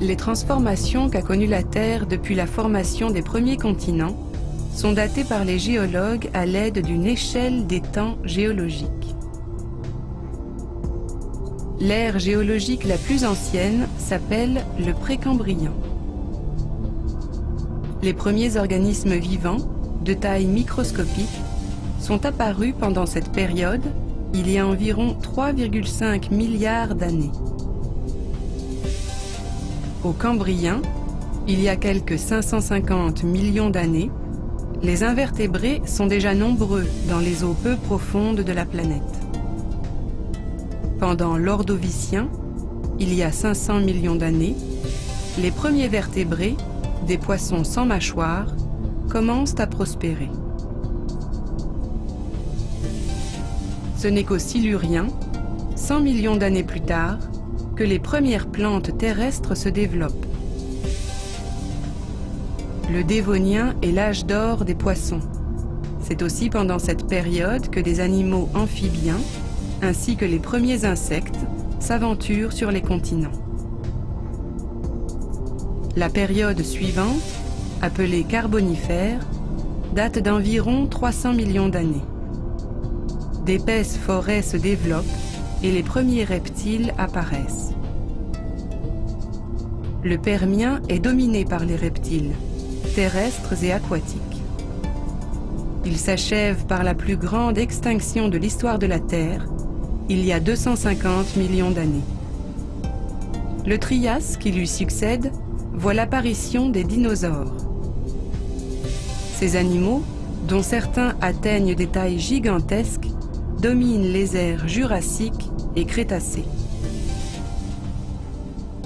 Les transformations qu'a connues la Terre depuis la formation des premiers continents sont datées par les géologues à l'aide d'une échelle des temps géologiques. L'ère géologique la plus ancienne s'appelle le Précambrien. Les premiers organismes vivants, de taille microscopique, sont apparus pendant cette période, il y a environ 3,5 milliards d'années. Au Cambrien, il y a quelques 550 millions d'années, les invertébrés sont déjà nombreux dans les eaux peu profondes de la planète. Pendant l'Ordovicien, il y a 500 millions d'années, les premiers vertébrés, des poissons sans mâchoire, commencent à prospérer. Ce n'est qu'au Silurien, 100 millions d'années plus tard, que les premières plantes terrestres se développent. Le Dévonien est l'âge d'or des poissons. C'est aussi pendant cette période que des animaux amphibiens, ainsi que les premiers insectes, s'aventurent sur les continents. La période suivante, appelée Carbonifère, date d'environ 300 millions d'années. D'épaisses forêts se développent et les premiers reptiles apparaissent. Le Permien est dominé par les reptiles, terrestres et aquatiques. Il s'achève par la plus grande extinction de l'histoire de la Terre, il y a 250 millions d'années. Le Trias, qui lui succède, voit l'apparition des dinosaures. Ces animaux, dont certains atteignent des tailles gigantesques, dominent les ères jurassiques et crétacées.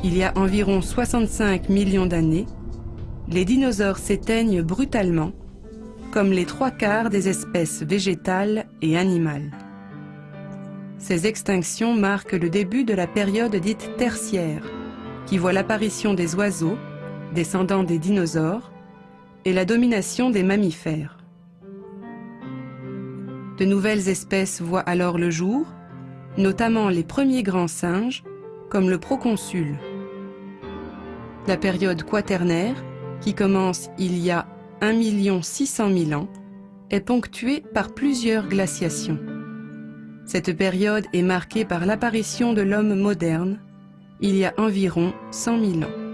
Il y a environ 65 millions d'années, les dinosaures s'éteignent brutalement, comme les 3/4 des espèces végétales et animales. Ces extinctions marquent le début de la période dite tertiaire, qui voit l'apparition des oiseaux, descendants des dinosaures, et la domination des mammifères. De nouvelles espèces voient alors le jour, notamment les premiers grands singes, comme le proconsul. La période quaternaire, qui commence il y a 1 600 000 ans, est ponctuée par plusieurs glaciations. Cette période est marquée par l'apparition de l'homme moderne, il y a environ 100 000 ans.